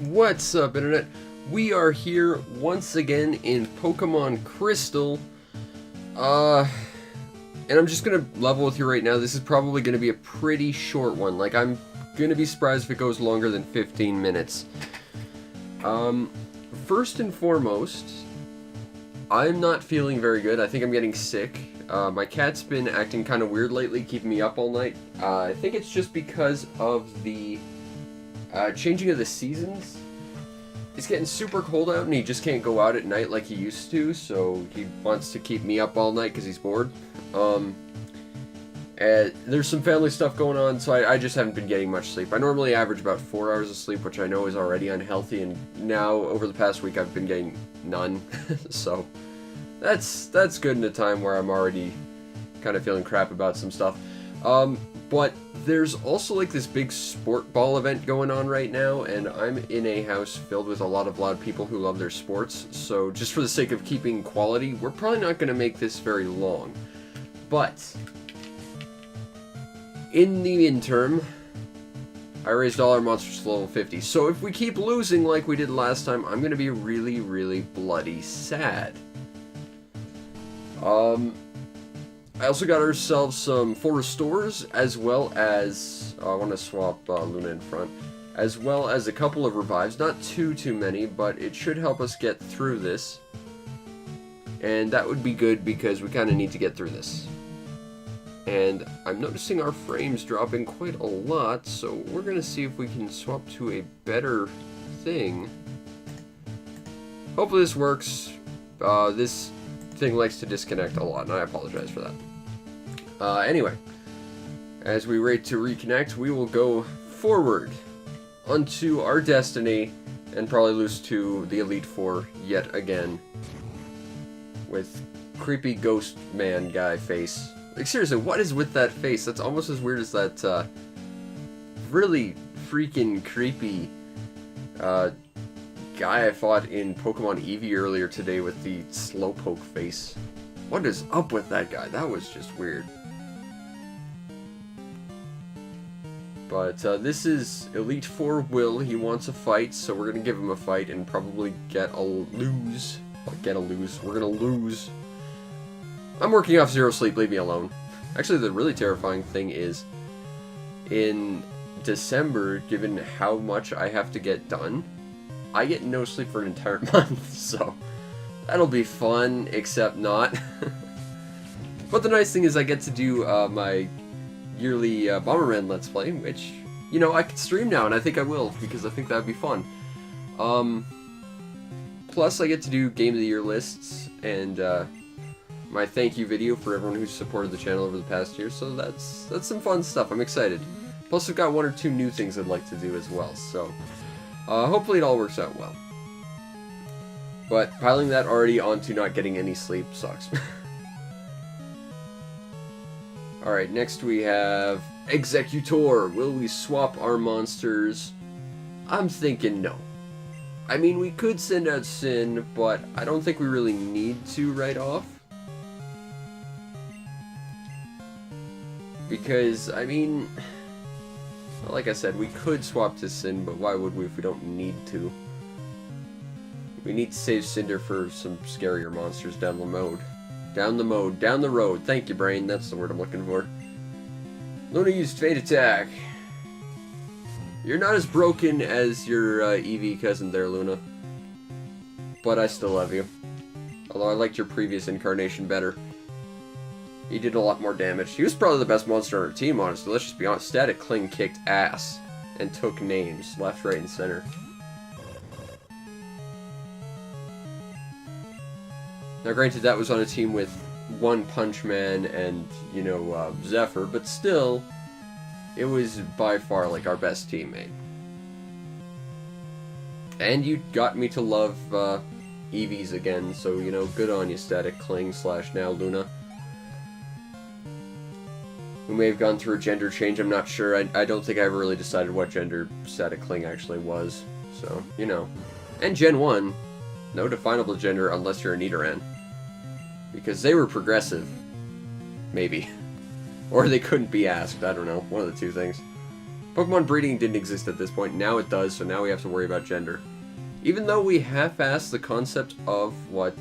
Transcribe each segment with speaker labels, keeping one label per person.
Speaker 1: What's up, Internet? We are here once again in Pokemon Crystal. And I'm just gonna level with you right now. This is probably gonna be a pretty short one. Like, I'm gonna be surprised if it goes longer than 15 minutes. First and foremost, I'm not feeling very good. I think I'm getting sick. My cat's been acting kind of weird lately, keeping me up all night. I think it's just because of the changing of the seasons. It's getting super cold out and he just can't go out at night like he used to, so he wants to keep me up all night because he's bored. And there's some family stuff going on, so I just haven't been getting much sleep. I normally average about 4 hours of sleep, which I know is already unhealthy, and now, over the past week, I've been getting none. So, that's good in a time where I'm already kind of feeling crap about some stuff. But there's also like this big sport ball event going on right now, and I'm in a house filled with a lot of loud people who love their sports, so just for the sake of keeping quality, we're probably not going to make this very long. But in the interim, I raised all our monsters to level 50, so if we keep losing like we did last time, I'm going to be really, really bloody sad. I also got ourselves some full restores, as well as, I want to swap Luna in front, as well as a couple of revives. Not too many, but it should help us get through this. And that would be good because we kind of need to get through this. And I'm noticing our frames dropping quite a lot, so we're going to see if we can swap to a better thing. Hopefully this works. This thing likes to disconnect a lot, and I apologize for that. Anyway, as we wait to reconnect, we will go forward onto our destiny and probably lose to the Elite Four yet again with creepy ghost man guy face. Like, seriously, what is with that face? That's almost as weird as that really freaking creepy guy I fought in Pokemon Eevee earlier today with the Slowpoke face. What is up with that guy? That was just weird. But this is Elite Four Will. He wants a fight, so we're gonna give him a fight and probably get a lose. We're gonna lose. I'm working off 0 sleep, leave me alone. Actually, the really terrifying thing is, in December, given how much I have to get done, I get no sleep for an entire month, so that'll be fun, except not. But the nice thing is I get to do my yearly Bomberman Let's Play, which, you know, I can stream now, and I think I will, because I think that'd be fun. Plus, I get to do Game of the Year lists, and my thank you video for everyone who's supported the channel over the past year, so that's some fun stuff. I'm excited. Plus, I've got 1 or 2 new things I'd like to do as well, so hopefully it all works out well. But piling that already onto not getting any sleep sucks. Alright, next we have Executor. Will we swap our monsters? I'm thinking no. I mean, we could send out Sin, but I don't think we really need to right off. Because, I mean, well, like I said, we could swap to Sin, but why would we if we don't need to? We need to save Cinder for some scarier monsters down the road. Down the road. Thank you, brain. That's the word I'm looking for. Luna used Fate Attack. You're not as broken as your Eevee cousin there, Luna. But I still love you. Although I liked your previous incarnation better. He did a lot more damage. He was probably the best monster on our team, honestly. Let's just be honest. Static Cling kicked ass and took names left, right, and center. Now, granted, that was on a team with One Punch Man and, you know, Zephyr, but still, it was by far, like, our best teammate. And you got me to love Eevees again, so, you know, good on you, Static Cling / now Luna. We may have gone through a gender change, I'm not sure. I don't think I ever really decided what gender Static Cling actually was, so, you know. And Gen 1, no definable gender unless you're a Nidoran. Because they were progressive. Maybe. Or they couldn't be asked, I don't know. One of the two things. Pokemon breeding didn't exist at this point. Now it does, so now we have to worry about gender. Even though we half-assed the concept of what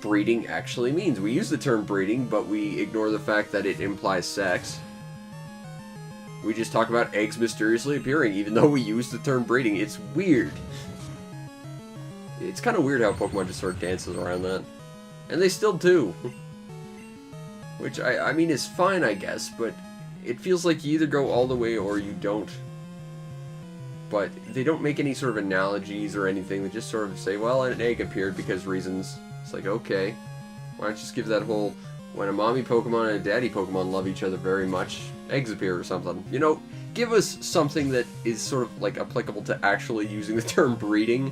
Speaker 1: breeding actually means. We use the term breeding, but we ignore the fact that it implies sex. We just talk about eggs mysteriously appearing, even though we use the term breeding. It's weird. It's kind of weird how Pokemon just sort of dances around that. And they still do. Which, I mean, is fine, I guess, but it feels like you either go all the way or you don't. But they don't make any sort of analogies or anything. They just sort of say, well, an egg appeared because reasons. It's like, okay, why don't you just give that whole, when a mommy Pokemon and a daddy Pokemon love each other very much, eggs appear or something. You know, give us something that is sort of, like, applicable to actually using the term breeding.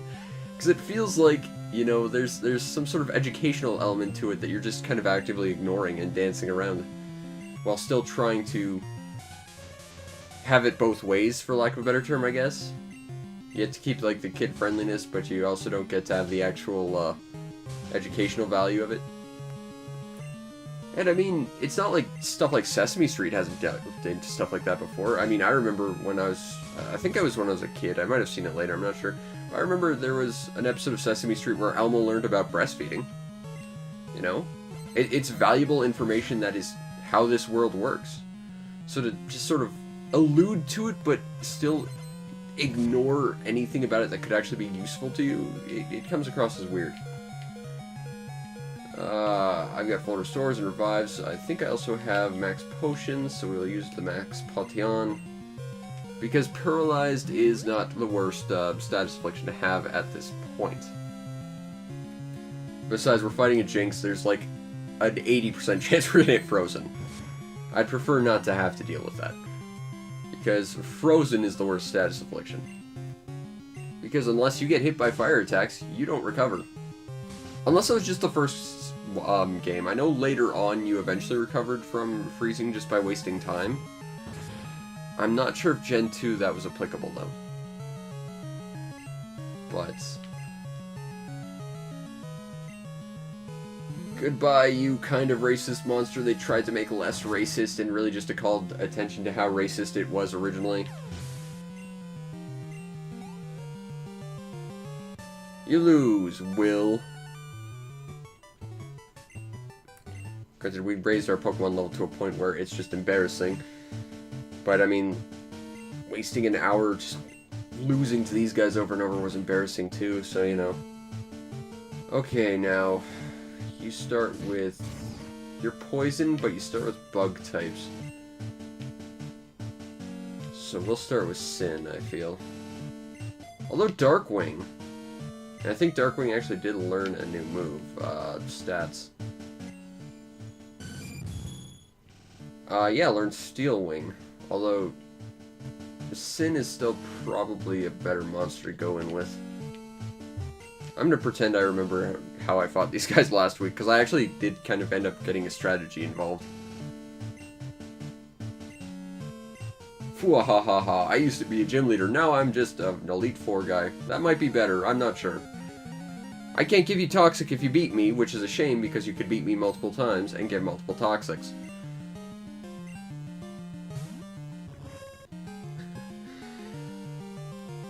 Speaker 1: Because it feels like, you know, there's some sort of educational element to it that you're just kind of actively ignoring and dancing around. While still trying to have it both ways, for lack of a better term, I guess. You get to keep, like, the kid friendliness, but you also don't get to have the actual, educational value of it. And I mean, it's not like stuff like Sesame Street hasn't delved into stuff like that before. I mean, I remember when I was, I think I was when I was a kid, I might have seen it later, I'm not sure. I remember there was an episode of Sesame Street where Elmo learned about breastfeeding. You know? It's valuable information that is how this world works. So to just sort of allude to it, but still ignore anything about it that could actually be useful to you, it comes across as weird. I've got full restores and revives. I think I also have max potions, so we'll use the max potion. Because paralyzed is not the worst status affliction to have at this point. Besides, we're fighting a Jinx, there's like an 80% chance we're gonna get frozen. I'd prefer not to have to deal with that. Because frozen is the worst status affliction. Because unless you get hit by fire attacks, you don't recover. Unless it was just the first game. I know later on you eventually recovered from freezing just by wasting time. I'm not sure if Gen 2 that was applicable though. But goodbye, you kind of racist monster they tried to make less racist and really just to call attention to how racist it was originally. You lose, Will. Granted, we raised our Pokemon level to a point where it's just embarrassing. But, I mean, wasting an hour just losing to these guys over and over was embarrassing too, so, you know. Okay, now, you start with... You're poison, but you start with bug types. So we'll start with Sin, I feel. Although Darkwing... And I think Darkwing actually did learn a new move, stats. Yeah, learned Steel Wing. Although, Sin is still probably a better monster to go in with. I'm gonna pretend I remember how I fought these guys last week, because I actually did kind of end up getting a strategy involved. Fwahahaha, I used to be a gym leader, now I'm just an Elite Four guy. That might be better, I'm not sure. I can't give you Toxic if you beat me, which is a shame because you could beat me multiple times and get multiple Toxics.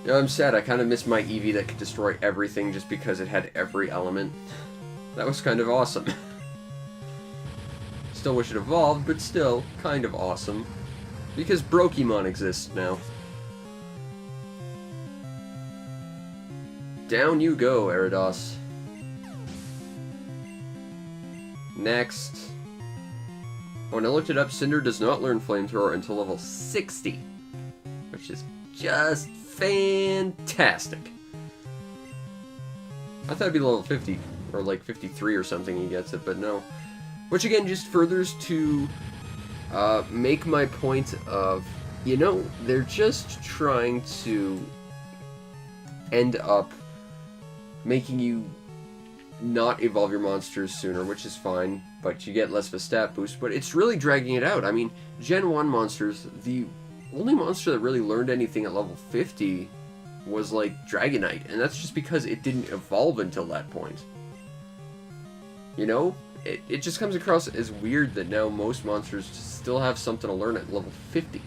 Speaker 1: You know, I'm sad, I kind of missed my Eevee that could destroy everything just because it had every element. That was kind of awesome. Still wish it evolved, but still, kind of awesome. Because Brokemon exists now. Down you go, Eridos. Next. When I looked it up, Cinder does not learn Flamethrower until level 60. Which is just fantastic. I thought it'd be level 50, or like 53 or something he gets it, but no. Which again just furthers to make my point of, you know, they're just trying to end up making you not evolve your monsters sooner, which is fine, but you get less of a stat boost, but it's really dragging it out. I mean, Gen 1 monsters, the only monster that really learned anything at level 50 was, like, Dragonite, and that's just because it didn't evolve until that point. You know? it just comes across as weird that now most monsters still have something to learn at level 50.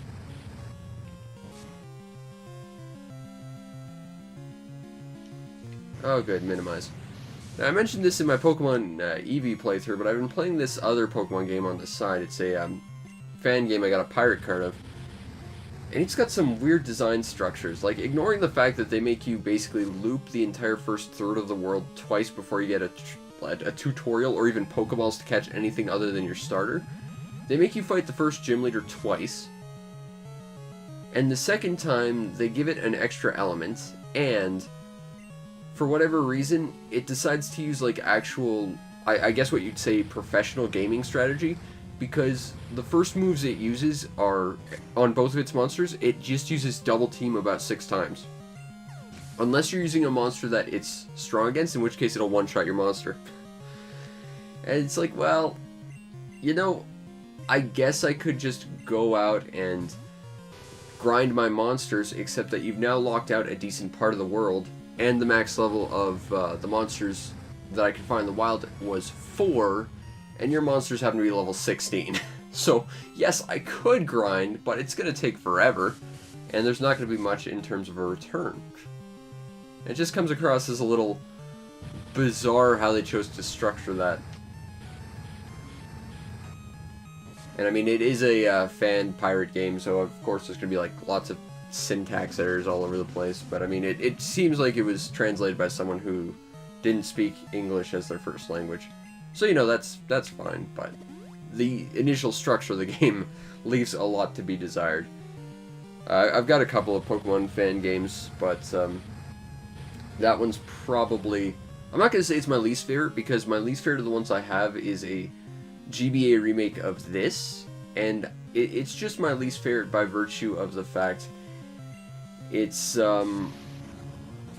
Speaker 1: Oh, good, minimize. Now, I mentioned this in my Pokemon Eevee playthrough, but I've been playing this other Pokemon game on the side. It's a fan game I got a pirate card of. And it's got some weird design structures, like ignoring the fact that they make you basically loop the entire first third of the world twice before you get a tutorial or even Pokeballs to catch anything other than your starter. They make you fight the first gym leader twice. And the second time, they give it an extra element, and for whatever reason, it decides to use like actual, I guess what you'd say, professional gaming strategy, because the first moves it uses are, on both of its monsters, it just uses double team about 6 times. Unless you're using a monster that it's strong against, in which case it'll one-shot your monster. And it's like, well, you know, I guess I could just go out and grind my monsters, except that you've now locked out a decent part of the world, and the max level of the monsters that I could find in the wild was 4, and your monsters happen to be level 16. So, yes, I could grind, but it's going to take forever, and there's not going to be much in terms of a return. It just comes across as a little bizarre how they chose to structure that. And I mean, it is a fan pirate game, so of course there's going to be like lots of syntax errors all over the place, but I mean, it seems like it was translated by someone who didn't speak English as their first language. So, you know, that's fine, but the initial structure of the game leaves a lot to be desired. I've got a couple of Pokemon fan games, but that one's probably... I'm not going to say it's my least favorite, because my least favorite of the ones I have is a GBA remake of this, and it's just my least favorite by virtue of the fact it's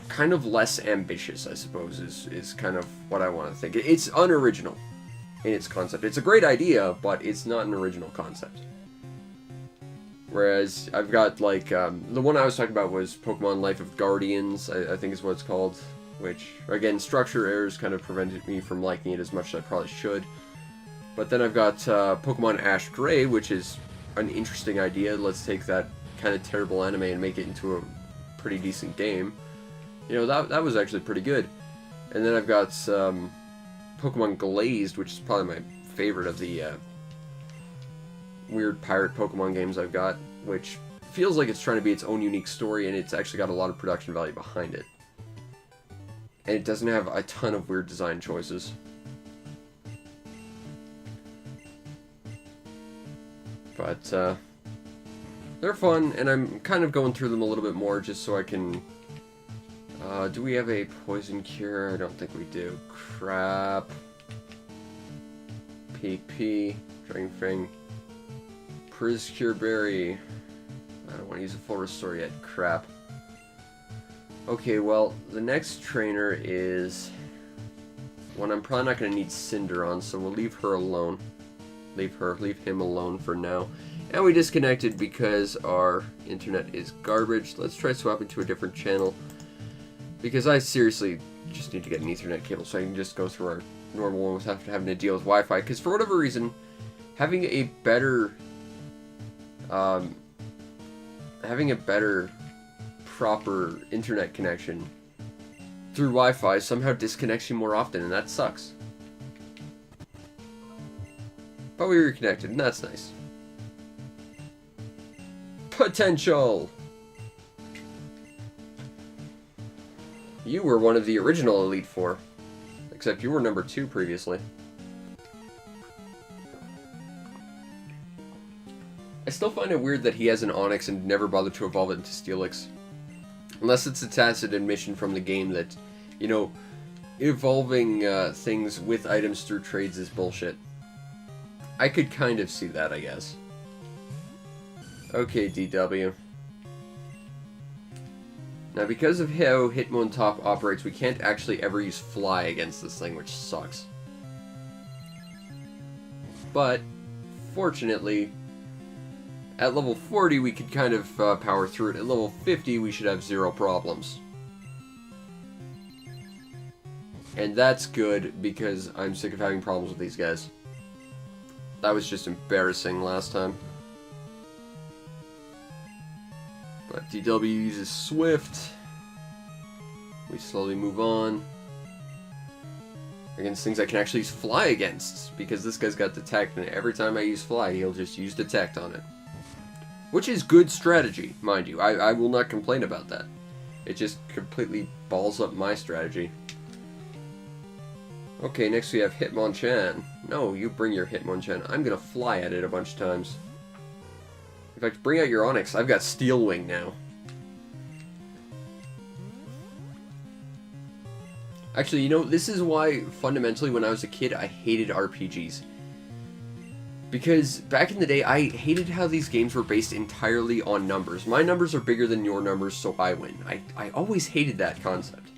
Speaker 1: kind of less ambitious, I suppose, is kind of what I want to think. It's unoriginal in its concept. It's a great idea, but it's not an original concept. Whereas I've got, like, the one I was talking about was Pokemon Life of Guardians, I think is what it's called, which, again, structure errors kind of prevented me from liking it as much as I probably should. But then I've got Pokemon Ash Gray, which is an interesting idea. Let's take that kind of terrible anime and make it into a pretty decent game. You know, that was actually pretty good. And then I've got Pokemon Glazed, which is probably my favorite of the weird pirate Pokemon games I've got, which feels like it's trying to be its own unique story, and it's actually got a lot of production value behind it. And it doesn't have a ton of weird design choices. But they're fun, and I'm kind of going through them a little bit more just so I can... do we have a poison cure? I don't think we do. Crap. PP. Dragon Fang. Priz Cure Berry. I don't want to use a full restore yet. Crap. Okay, well, the next trainer is one I'm probably not going to need Cinder on, so we'll leave her alone. Leave him alone for now. And we disconnected because our internet is garbage. Let's try swapping to a different channel, because I seriously just need to get an Ethernet cable so I can just go through our normal one without having to deal with Wi-Fi. Because for whatever reason, having a better proper internet connection through Wi-Fi somehow disconnects you more often, and that sucks. But we reconnected, and that's nice. Potential! You were one of the original Elite Four. Except you were number 2 previously. I still find it weird that he has an Onix and never bothered to evolve it into Steelix. Unless it's a tacit admission from the game that, you know, evolving things with items through trades is bullshit. I could kind of see that, I guess. Okay, DW. Now, because of how Hitmontop operates, we can't actually ever use Fly against this thing, which sucks. But, fortunately, at level 40 we could kind of power through it. At level 50 we should have 0 problems. And that's good, because I'm sick of having problems with these guys. That was just embarrassing last time. But DW uses Swift. We slowly move on. Against things I can actually use Fly against, because this guy's got Detect, and every time I use Fly, he'll just use Detect on it. Which is good strategy, mind you. I will not complain about that. It just completely balls up my strategy. Okay, next we have Hitmonchan. No, you bring your Hitmonchan. I'm gonna fly at it a bunch of times. In fact, bring out your Onix. I've got Steel Wing now. Actually, you know, this is why, fundamentally, when I was a kid, I hated RPGs. Because back in the day, I hated how these games were based entirely on numbers. My numbers are bigger than your numbers, so I win. I always hated that concept.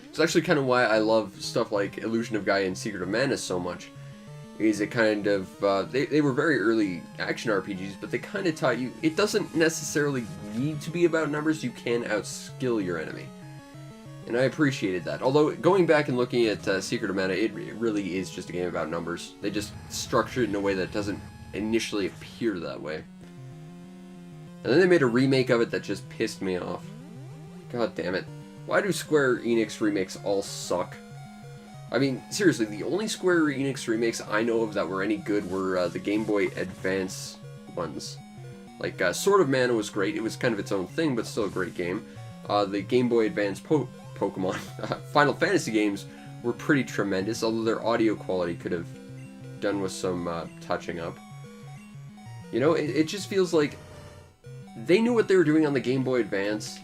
Speaker 1: It's actually kind of why I love stuff like Illusion of Gaia and Secret of Mana so much. Is it kind of, they were very early action RPGs, but they kind of taught you, it doesn't necessarily need to be about numbers, you can outskill your enemy. And I appreciated that. Although, going back and looking at Secret of Mana, it really is just a game about numbers. They just structure it in a way that doesn't initially appear that way. And then they made a remake of it that just pissed me off. God damn it. Why do Square Enix remakes all suck? I mean, seriously, the only Square Enix remakes I know of that were any good were the Game Boy Advance ones. Like, Sword of Mana was great. It was kind of its own thing, but still a great game. The Game Boy Advance Pokemon Final Fantasy games were pretty tremendous, although their audio quality could have done with some touching up. You know, it just feels like they knew what they were doing on the Game Boy Advance,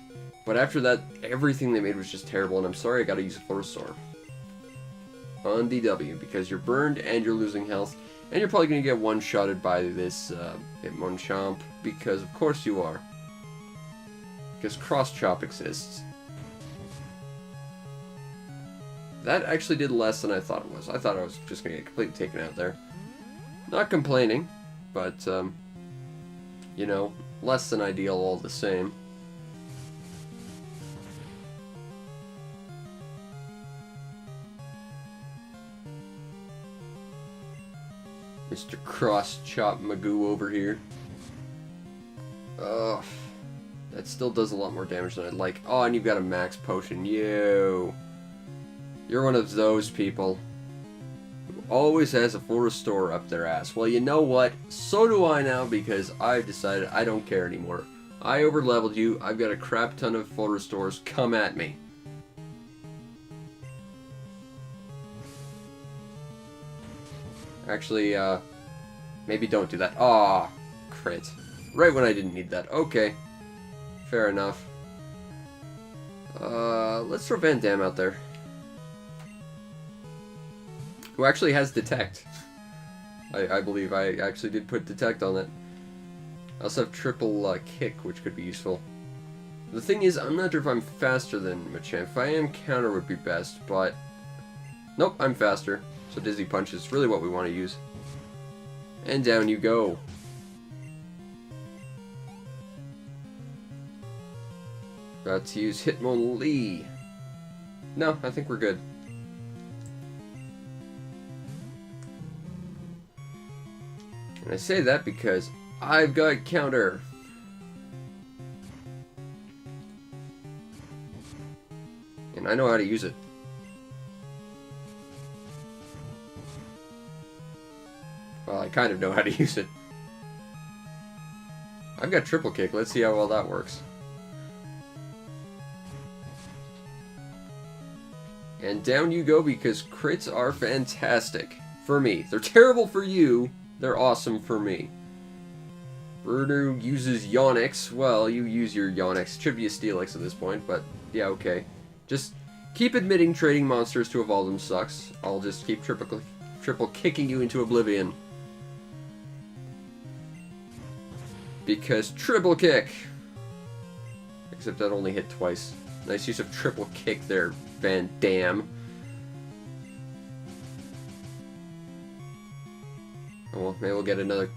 Speaker 1: but after that, everything they made was just terrible, and I'm sorry I gotta use a Florisaur on DW, because you're burned and you're losing health, and you're probably gonna get one-shotted by this Hitmonchan, because of course you are. Because cross-chop exists. That actually did less than I thought it was. I thought I was just gonna get completely taken out there. Not complaining, but, you know, less than ideal all the same. Mr. Cross-Chop Magoo over here. Ugh. That still does a lot more damage than I'd like. Oh, and you've got a max potion. You. You're one of those people who always has a full restore up their ass. Well, you know what? So do I now, because I've decided I don't care anymore. I overleveled you. I've got a crap ton of full restores. Come at me. Actually, maybe don't do that. Aw, crit. Right when I didn't need that. Okay. Fair enough. Let's throw Van Damme out there. Who actually has Detect. I believe I actually did put Detect on it. I also have triple kick, which could be useful. The thing is, I'm not sure if I'm faster than Machamp. If I am, counter would be best, but... Nope, I'm faster. So Dizzy Punch is really what we want to use. And down you go. Got to use Hitmonlee. No, I think we're good. And I say that because I've got counter. And I know how to use it. Well, I kind of know how to use it. I've got triple kick. Let's see how well that works. And down you go, because crits are fantastic. For me. They're terrible for you. They're awesome for me. Bruno uses Yonix. Well, you use your Yonix. It should be a Steelix at this point, but yeah, okay. Just keep admitting trading monsters to evolve them sucks. I'll just keep triple kicking you into oblivion. Because triple kick! Except that only hit twice. Nice use of triple kick there, Van Damme. Oh, well, maybe we'll get another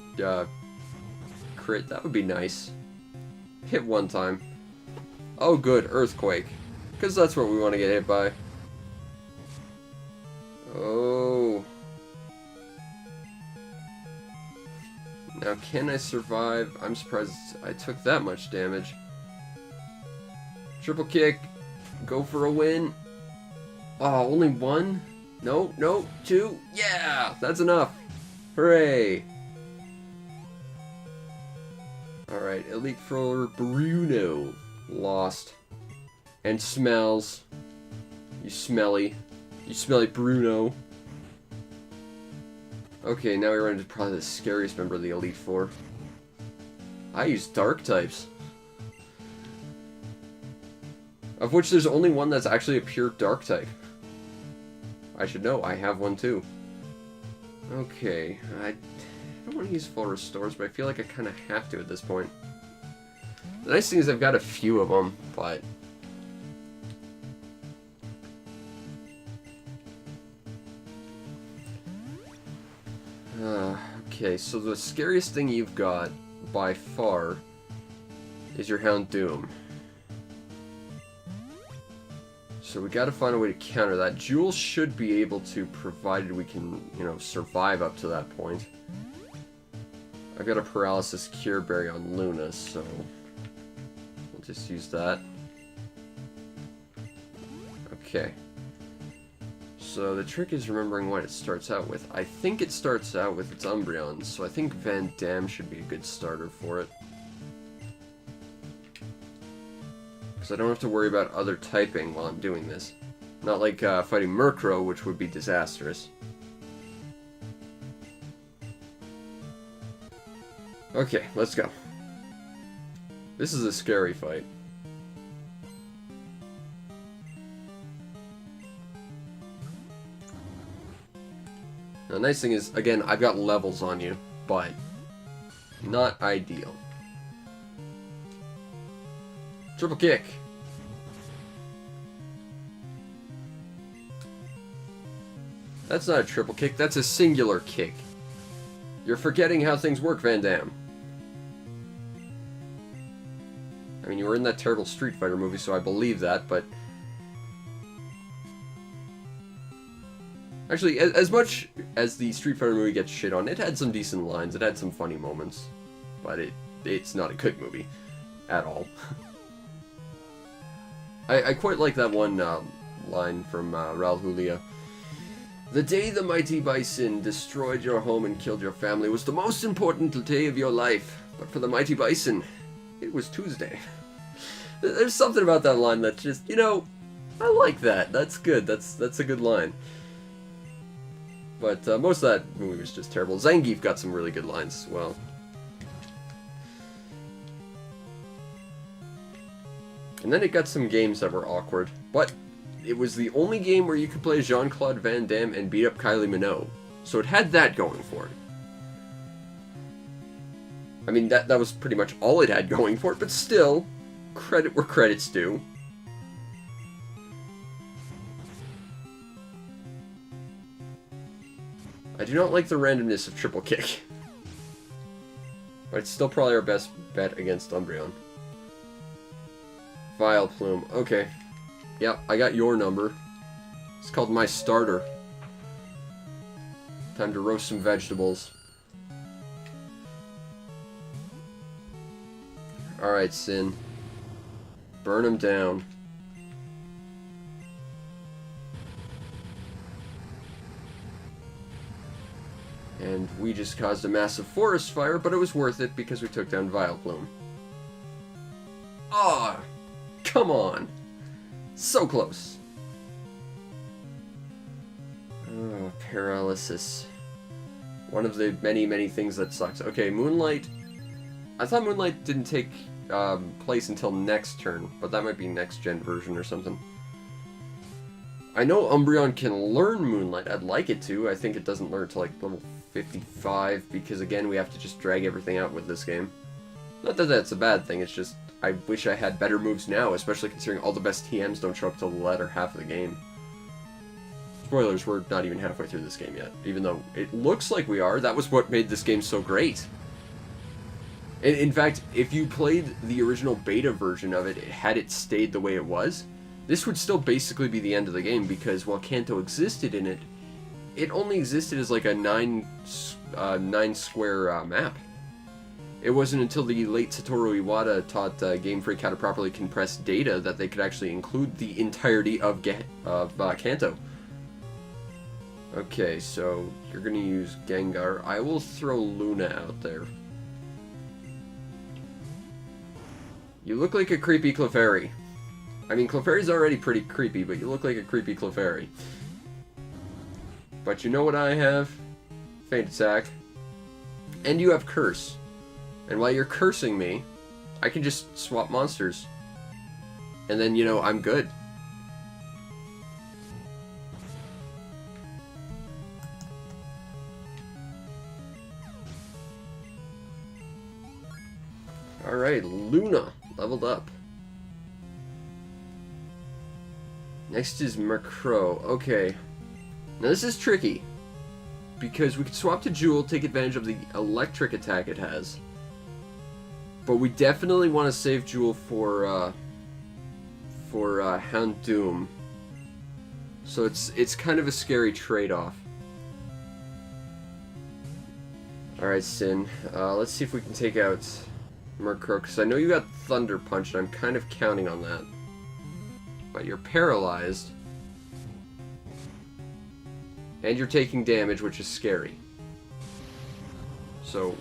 Speaker 1: crit. That would be nice. Hit one time. Oh good, Earthquake. Because that's what we want to get hit by. Oh. Now, can I survive? I'm surprised I took that much damage. Triple kick. Go for a win. Oh, only one? No, no, two. Yeah, that's enough. Hooray. Alright, Elite for Bruno. Lost. And smells. You smelly Bruno. Okay, now we run into probably the scariest member of the Elite Four. I use Dark types. Of which there's only one that's actually a pure Dark type. I should know, I have one too. Okay, I don't want to use full restores, but I feel like I kind of have to at this point. The nice thing is I've got a few of them, but... okay, so the scariest thing you've got, by far, is your Hound Doom. So we gotta find a way to counter that. Jules should be able to, provided we can, you know, survive up to that point. I've got a Paralysis Cure Berry on Luna, so we'll just use that. Okay. So the trick is remembering what it starts out with. I think it starts out with its Umbreon, so I think Van Damme should be a good starter for it. Because I don't have to worry about other typing while I'm doing this. Not like fighting Murkrow, which would be disastrous. Okay, let's go. This is a scary fight. Now, the nice thing is, again, I've got levels on you, but not ideal. Triple kick. That's not a triple kick, that's a singular kick. You're forgetting how things work, Van Damme. I mean, you were in that terrible Street Fighter movie, so I believe that, but... Actually, as much as the Street Fighter movie gets shit on, it had some decent lines, it had some funny moments. But it's not a good movie. At all. I quite like that one line from Raul Julia. The day the mighty bison destroyed your home and killed your family was the most important day of your life. But for the mighty bison, it was Tuesday. There's something about that line that's just, you know, I like that. That's good. That's a good line. But most of that movie was just terrible. Zangief got some really good lines as well. And then it got some games that were awkward, but it was the only game where you could play Jean-Claude Van Damme and beat up Kylie Minogue. So it had that going for it. I mean, that was pretty much all it had going for it, but still, credit where credit's due. I do not like the randomness of triple kick. But it's still probably our best bet against Umbreon. Vileplume. Okay. Yep, I got your number. It's called my starter. Time to roast some vegetables. Alright, Sin. Burn him down. And we just caused a massive forest fire, but it was worth it because we took down Vileplume. Ah! Oh, come on! So close! Oh, paralysis. One of the many, many things that sucks. Okay, Moonlight. I thought Moonlight didn't take place until next turn, but that might be next gen version or something. I know Umbreon can learn Moonlight. I'd like it to. I think it doesn't learn till like level 55, because again, we have to just drag everything out with this game. Not that that's a bad thing, it's just, I wish I had better moves now, especially considering all the best TMs don't show up till the latter half of the game. Spoilers, we're not even halfway through this game yet, even though it looks like we are. That was what made this game so great. In fact, if you played the original beta version of it, had it stayed the way it was, this would still basically be the end of the game, because while Kanto existed in it, it only existed as like a 9 square map. It wasn't until the late Satoru Iwata taught Game Freak how to properly compress data that they could actually include the entirety of Kanto. Okay, so you're gonna use Gengar. I will throw Luna out there. You look like a creepy Clefairy. I mean, Clefairy's already pretty creepy, but you look like a creepy Clefairy. But you know what I have? Faint Attack. And you have Curse. And while you're cursing me, I can just swap monsters. And then, you know, I'm good. Alright, Luna, leveled up. Next is Murkrow. Okay. Now this is tricky, because we could swap to Jewel, take advantage of the electric attack it has. But we definitely want to save Jewel for Houndoom. So it's kind of a scary trade-off. Alright, Sin. Let's see if we can take out Murkrow, because I know you got Thunder Punch, and I'm kind of counting on that. But you're paralyzed. And you're taking damage, which is scary. So,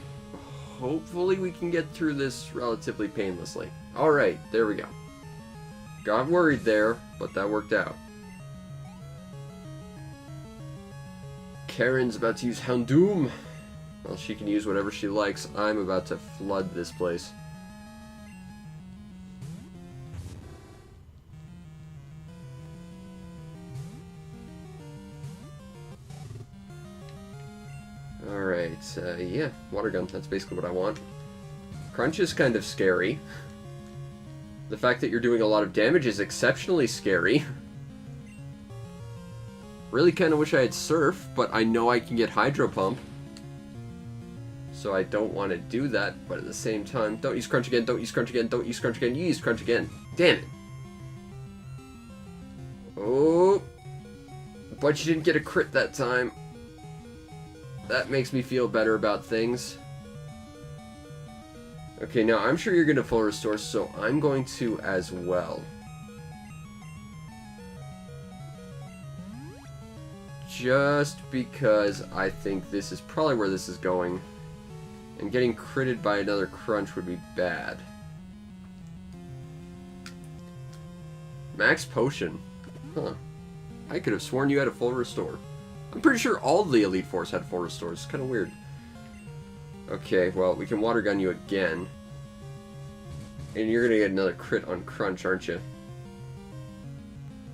Speaker 1: hopefully we can get through this relatively painlessly. Alright, there we go. Got worried there, but that worked out. Karen's about to use Houndoom. Well, she can use whatever she likes. I'm about to flood this place. Alright, yeah, Water Gun, that's basically what I want. Crunch is kind of scary. The fact that you're doing a lot of damage is exceptionally scary. Really kind of wish I had Surf, but I know I can get Hydro Pump. So I don't want to do that, but at the same time, don't use Crunch again, don't use Crunch again, don't use Crunch again, you use Crunch again. Damn it. Oh. But you didn't get a crit that time. That makes me feel better about things. Okay, now I'm sure you're going to full restore, so I'm going to as well. Just because I think this is probably where this is going. And getting critted by another Crunch would be bad. Max Potion. Huh. I could have sworn you had a full restore. I'm pretty sure all the Elite Fours had full restores. It's kind of weird. Okay, well, we can Water Gun you again. And you're going to get another crit on Crunch, aren't you?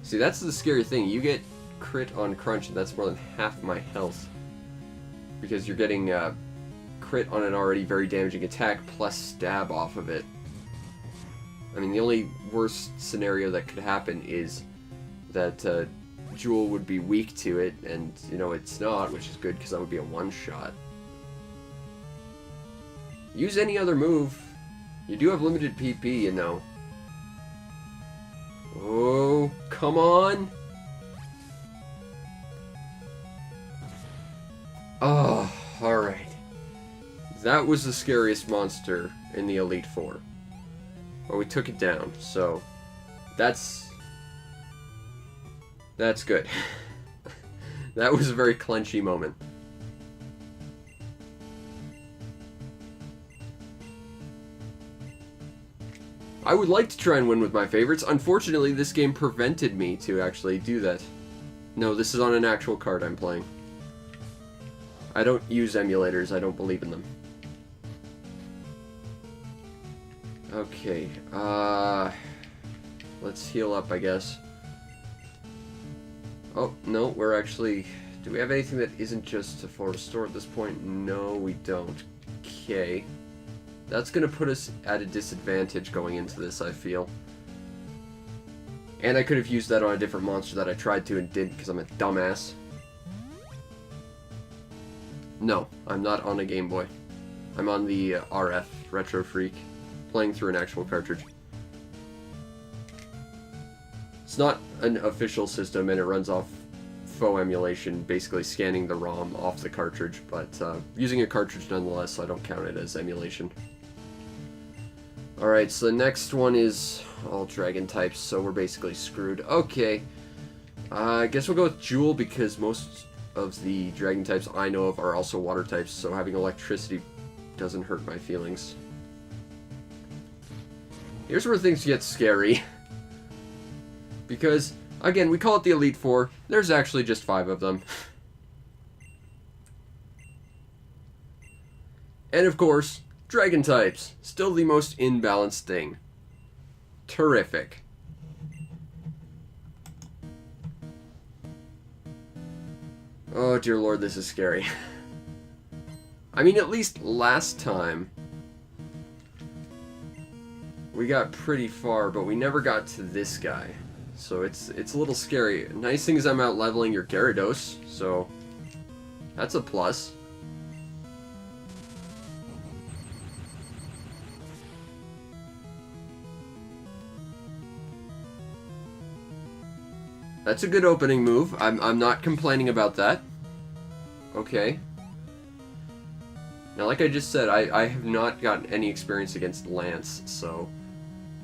Speaker 1: See, that's the scary thing. You get crit on Crunch, and that's more than half my health. Because you're getting crit on an already very damaging attack, plus stab off of it. I mean, the only worst scenario that could happen is that Jewel would be weak to it, and, you know, it's not, which is good, because that would be a one-shot. Use any other move. You do have limited PP, you know. Oh, come on! Oh, alright. That was the scariest monster in the Elite Four. Well, we took it down, so that's good. That was a very clenchy moment. I would like to try and win with my favorites. Unfortunately, this game prevented me to actually do that. No, this is on an actual card I'm playing. I don't use emulators, I don't believe in them. Okay, let's heal up, I guess. Oh, no, we're actually... Do we have anything that isn't just a full restore at this point? No, we don't. Okay. That's gonna put us at a disadvantage going into this, I feel. And I could have used that on a different monster that I tried to and didn't because I'm a dumbass. No, I'm not on a Game Boy. I'm on the RF, Retro Freak, playing through an actual cartridge. It's not an official system, and it runs off faux emulation, basically scanning the ROM off the cartridge, but using a cartridge nonetheless, so I don't count it as emulation. Alright, so the next one is all dragon types, so we're basically screwed. Okay, I guess we'll go with Jewel, because most of the dragon types I know of are also water types, so having electricity doesn't hurt my feelings. Here's where things get scary. Because, again, we call it the Elite Four. There's actually just 5 of them. And of course, dragon types. Still the most imbalanced thing. Terrific. Oh dear lord, this is scary. I mean, at least last time we got pretty far, but we never got to this guy. So it's a little scary. Nice thing is I'm out leveling your Gyarados, so that's a plus. That's a good opening move. I'm not complaining about that. Okay. Now, like I just said, I have not gotten any experience against Lance, so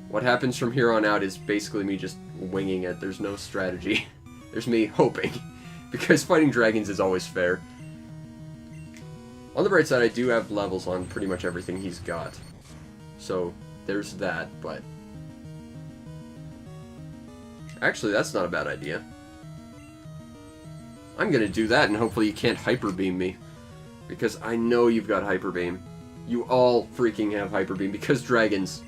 Speaker 1: what happens from here on out is basically me just winging it. There's no strategy. There's me hoping, because fighting dragons is always fair. On the bright side, I do have levels on pretty much everything he's got, so there's that, but actually, that's not a bad idea. I'm gonna do that, and hopefully you can't Hyper Beam me. Because I know you've got Hyper Beam. You all freaking have Hyper Beam, because dragons.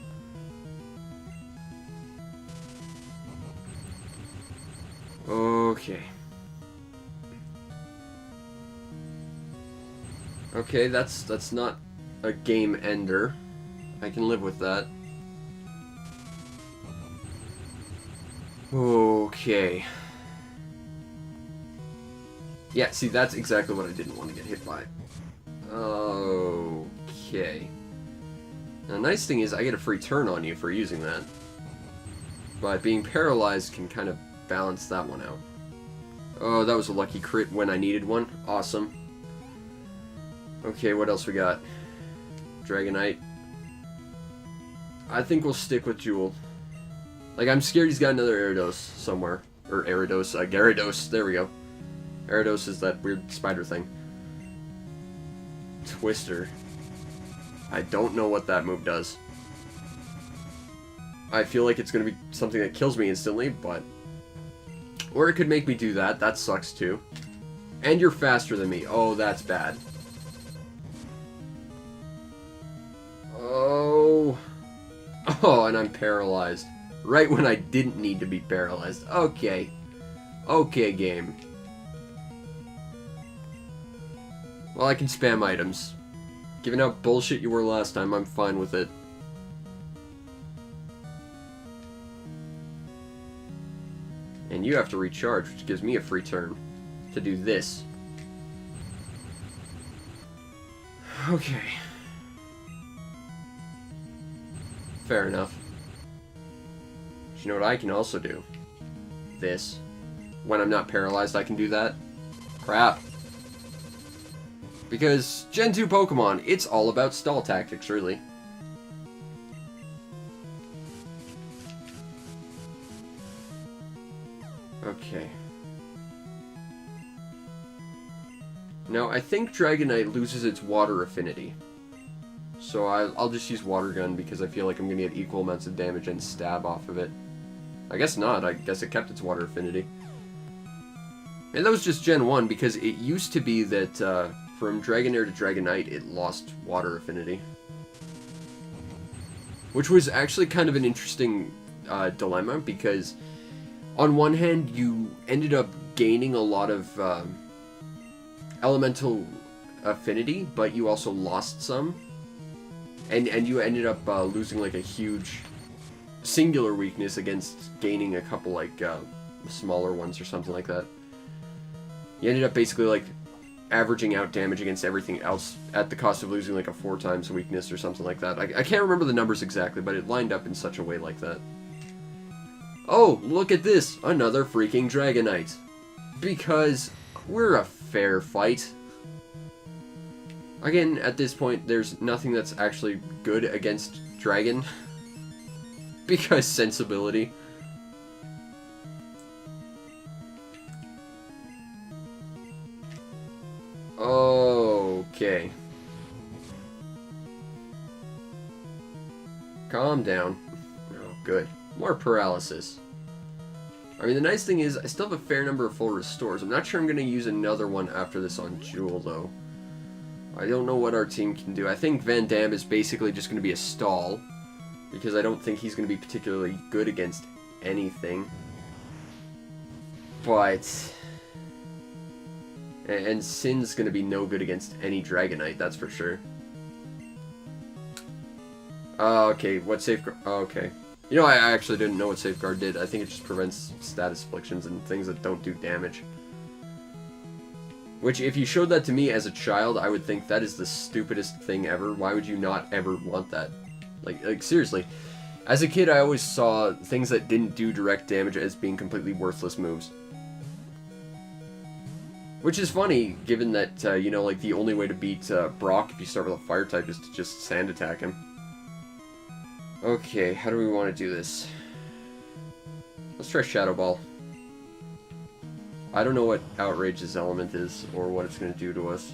Speaker 1: Okay. Okay, that's not a game ender. I can live with that. Okay. Yeah, see, that's exactly what I didn't want to get hit by. Okay. Now, the nice thing is I get a free turn on you for using that. But being paralyzed can kind of balance that one out. Oh, that was a lucky crit when I needed one. Awesome. Okay, what else we got? Dragonite. I think we'll stick with Jewel. Like, I'm scared he's got another Gyarados somewhere. Or Gyarados, there we go. Gyarados is that weird spider thing. Twister. I don't know what that move does. I feel like it's going to be something that kills me instantly, but... Or it could make me do that. That sucks, too. And you're faster than me. Oh, that's bad. Oh... Oh, and I'm paralyzed. Right when I didn't need to be paralyzed. Okay. Okay, game. Well, I can spam items. Given how bullshit you were last time, I'm fine with it. And you have to recharge, which gives me a free turn to do this. Okay. Fair enough. But you know what I can also do? This. When I'm not paralyzed, I can do that. Crap. Because Gen 2 Pokemon, it's all about stall tactics, really. Okay. Now, I think Dragonite loses its water affinity. So I'll just use Water Gun because I feel like I'm going to get equal amounts of damage and stab off of it. I guess not. I guess it kept its water affinity. And that was just Gen 1 because it used to be that from Dragonair to Dragonite it lost water affinity. Which was actually kind of an interesting dilemma because on one hand you ended up gaining a lot of elemental affinity, but you also lost some. And you ended up losing like a huge singular weakness against gaining a couple like smaller ones or something like that. You ended up basically like averaging out damage against everything else at the cost of losing like a 4 times weakness or something like that. I can't remember the numbers exactly, but it lined up in such a way like that. Oh, look at this! Another freaking Dragonite. Because we're a fair fight. Again, at this point, there's nothing that's actually good against Dragon. Because sensibility. Okay. Calm down. Oh, good. More paralysis. I mean, the nice thing is, I still have a fair number of full restores. I'm not sure I'm going to use another one after this on Jewel, though. I don't know what our team can do. I think Van Damme is basically just going to be a stall, because I don't think he's going to be particularly good against anything. But... And Sin's going to be no good against any Dragonite, that's for sure. Okay, what Safeguard... okay. You know, I actually didn't know what Safeguard did. I think it just prevents status afflictions and things that don't do damage. Which, if you showed that to me as a child, I would think that is the stupidest thing ever. Why would you not ever want that? Like seriously. As a kid, I always saw things that didn't do direct damage as being completely worthless moves. Which is funny, given that, you know, like, the only way to beat Brock if you start with a fire type is to just sand attack him. Okay, how do we want to do this? Let's try Shadow Ball. I don't know what Outrage's element is, or what it's going to do to us.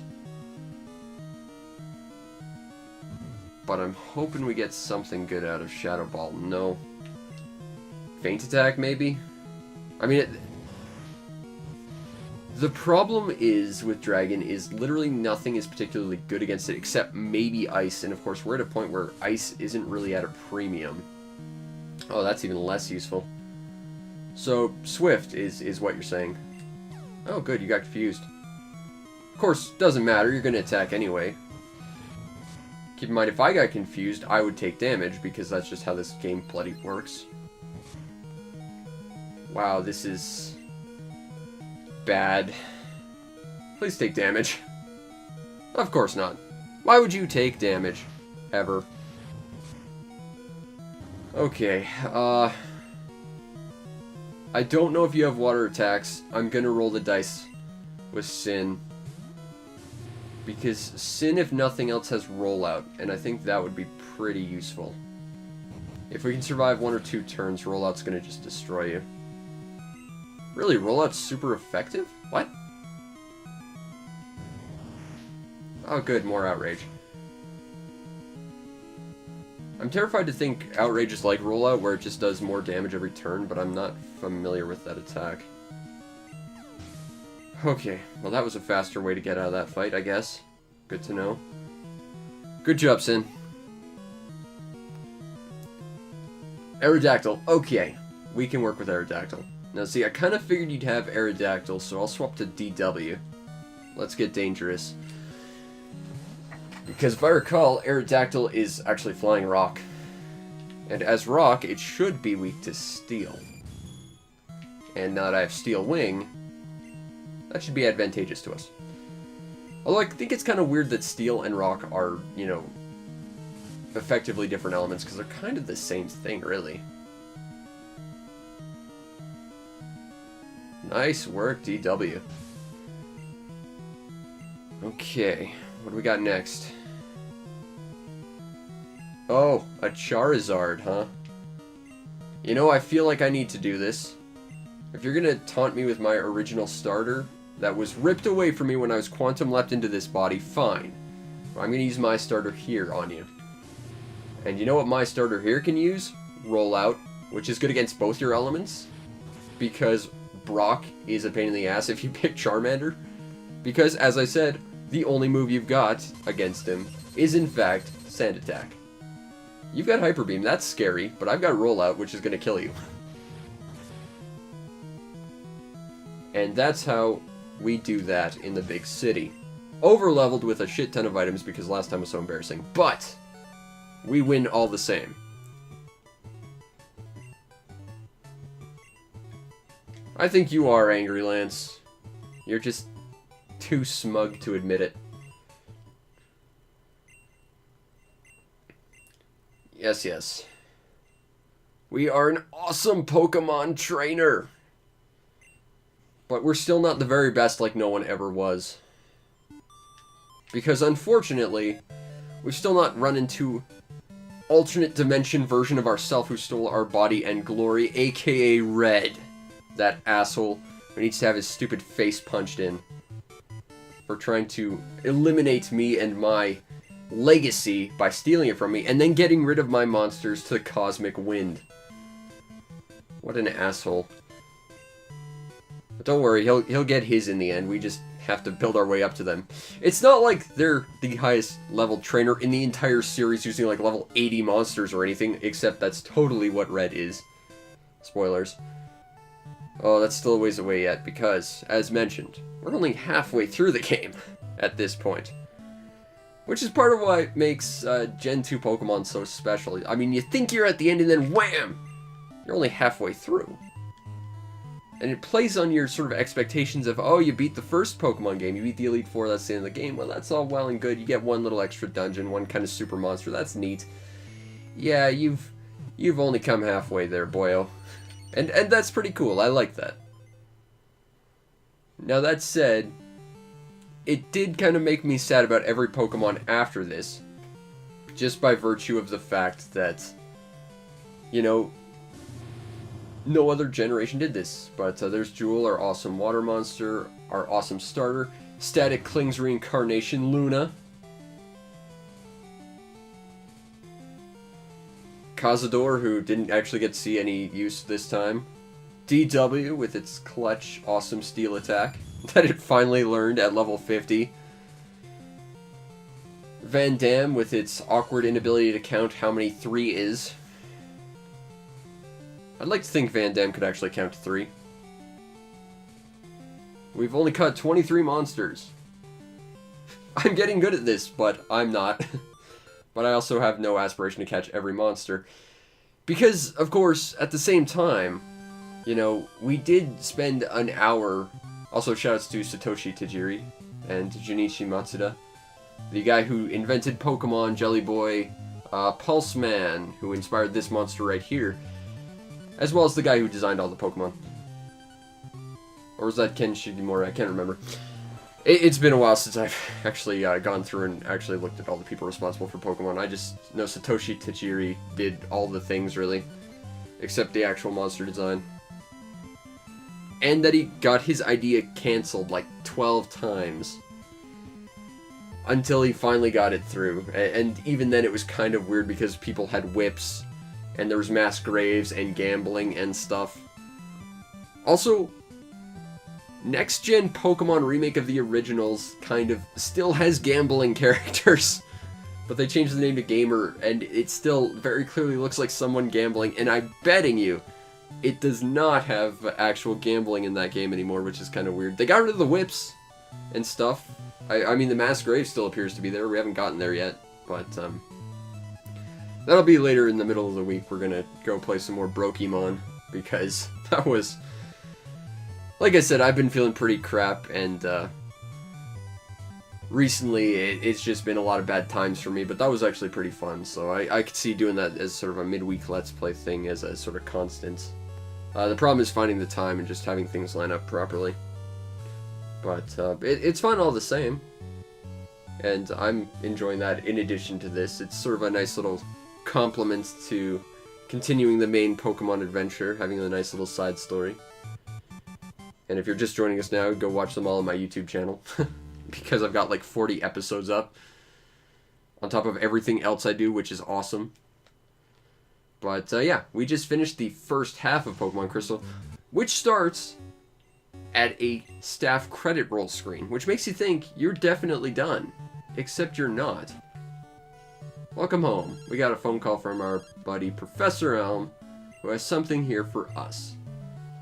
Speaker 1: But I'm hoping we get something good out of Shadow Ball. No. Feint Attack, maybe? I mean, the problem is, with Dragon, is literally nothing is particularly good against it, except maybe Ice, and of course we're at a point where Ice isn't really at a premium. Oh, that's even less useful. So, Swift is what you're saying. Oh, good, you got confused. Of course, doesn't matter, you're going to attack anyway. Keep in mind, if I got confused, I would take damage, because that's just how this game bloody works. Wow, this is... bad. Please take damage. Of course not. Why would you take damage? Ever. Okay, I don't know if you have water attacks. I'm gonna roll the dice with Sin. Because Sin, if nothing else, has rollout, and I think that would be pretty useful. If we can survive 1 or 2 turns, rollout's gonna just destroy you. Really, rollout's super effective? What? Oh good, more Outrage. I'm terrified to think Outrage is like rollout, where it just does more damage every turn, but I'm not familiar with that attack. Okay, well that was a faster way to get out of that fight, I guess. Good to know. Good job, Sin. Aerodactyl, okay. We can work with Aerodactyl. Now see, I kind of figured you'd have Aerodactyl, so I'll swap to DW. Let's get dangerous. Because if I recall, Aerodactyl is actually Flying Rock. And as Rock, it should be weak to Steel. And now that I have Steel Wing, that should be advantageous to us. Although I think it's kind of weird that Steel and Rock are, you know, effectively different elements, because they're kind of the same thing, really. Nice work, DW. Okay, what do we got next? Oh, a Charizard, huh? You know, I feel like I need to do this. If you're gonna taunt me with my original starter that was ripped away from me when I was quantum leapt into this body, fine. I'm gonna use my starter here on you. And you know what my starter here can use? Rollout, which is good against both your elements. Because Brock is a pain in the ass if you pick Charmander. Because, as I said, the only move you've got against him is, in fact, Sand Attack. You've got Hyper Beam, that's scary, but I've got Rollout, which is going to kill you. And that's how we do that in the big city. Over-leveled with a shit ton of items because last time was so embarrassing, but we win all the same. I think you are angry, Lance. You're just too smug to admit it. Yes, yes. We are an awesome Pokemon trainer. But we're still not the very best like no one ever was. Because unfortunately, we've still not run into alternate dimension version of ourself who stole our body and glory, aka Red. That asshole who needs to have his stupid face punched in. For trying to eliminate me and my legacy by stealing it from me, and then getting rid of my monsters to the cosmic wind. What an asshole. But don't worry, he'll get his in the end. We just have to build our way up to them. It's not like they're the highest level trainer in the entire series using like level 80 monsters or anything, except that's totally what Red is. Spoilers. Oh, that's still a ways away yet, because, as mentioned, we're only halfway through the game at this point. Which is part of why it makes Gen 2 Pokemon so special. I mean, you think you're at the end and then wham! You're only halfway through. And it plays on your sort of expectations of, oh, you beat the first Pokemon game, you beat the Elite Four, that's the end of the game. Well, that's all well and good. You get one little extra dungeon, one kind of super monster, that's neat. Yeah, you've only come halfway there, boyo. And that's pretty cool, I like that. Now that said, it did kind of make me sad about every Pokemon after this. Just by virtue of the fact that, you know, no other generation did this. But there's Jewel, our awesome water monster, our awesome starter, Static Kling's reincarnation, Luna. Cazador, who didn't actually get to see any use this time. DW with its clutch, awesome steel attack that it finally learned at level 50. Van Dam with its awkward inability to count how many 3 is. I'd like to think Van Dam could actually count to 3. We've only caught 23 monsters. I'm getting good at this, but I'm not. But I also have no aspiration to catch every monster. Because, of course, at the same time, you know, we did spend an hour... Also, shoutouts to Satoshi Tajiri and Junichi Matsuda. The guy who invented Pokemon, Jelly Boy, Pulse Man, who inspired this monster right here. As well as the guy who designed all the Pokemon. Or was that Ken Shigimura? I can't remember. It's been a while since I've actually gone through and actually looked at all the people responsible for Pokemon. I just know Satoshi Tajiri did all the things, really. Except the actual monster design. And that he got his idea cancelled like 12 times. Until he finally got it through. And even then it was kind of weird because people had whips. And there was mass graves and gambling and stuff. Also... Next Gen Pokemon remake of the originals kind of still has gambling characters. But they changed the name to Gamer, and it still very clearly looks like someone gambling, and I'm betting you it does not have actual gambling in that game anymore, which is kind of weird. They got rid of the whips and stuff. I mean, the mass grave still appears to be there. We haven't gotten there yet, but that'll be later in the middle of the week. We're gonna go play some more Brokemon, because that was... Like I said, I've been feeling pretty crap, and recently it's just been a lot of bad times for me, but that was actually pretty fun, so I could see doing that as sort of a midweek Let's Play thing as a sort of constant. The problem is finding the time and just having things line up properly. But it's fun all the same, and I'm enjoying that in addition to this. It's sort of a nice little complement to continuing the main Pokemon adventure, having a nice little side story. And if you're just joining us now, go watch them all on my YouTube channel. Because I've got like 40 episodes up. On top of everything else I do, which is awesome. But yeah, we just finished the first half of Pokemon Crystal. Which starts at a staff credit roll screen. Which makes you think you're definitely done. Except you're not. Welcome home. We got a phone call from our buddy Professor Elm, who has something here for us.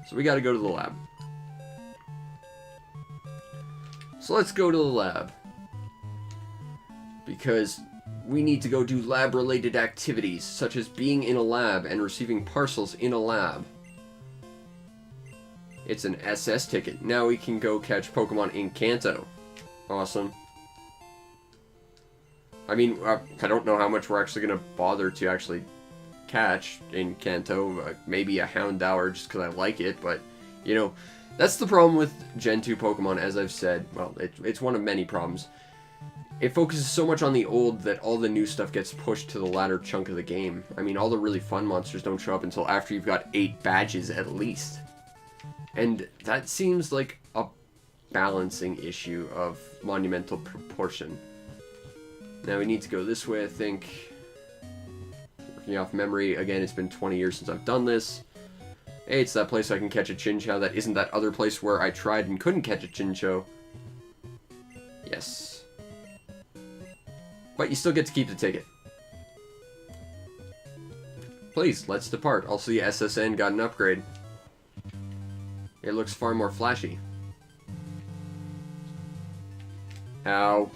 Speaker 1: So we gotta go to the lab. So let's go to the lab. Because we need to go do lab-related activities, such as being in a lab and receiving parcels in a lab. It's an SS ticket. Now we can go catch Pokemon in Kanto. Awesome. I mean, I don't know how much we're actually going to bother to actually catch in Kanto. Maybe a Houndour just because I like it, but, you know, that's the problem with Gen 2 Pokemon, as I've said. Well, it's one of many problems. It focuses so much on the old that all the new stuff gets pushed to the latter chunk of the game. I mean, all the really fun monsters don't show up until after you've got 8 badges at least. And that seems like a balancing issue of monumental proportion. Now we need to go this way, I think. Working off memory. Again, it's been 20 years since I've done this. Hey, it's that place I can catch a Chinchou. That isn't that other place where I tried and couldn't catch a Chinchou. Yes. But you still get to keep the ticket. Please, let's depart. Also, the SSN got an upgrade. It looks far more flashy. Ow.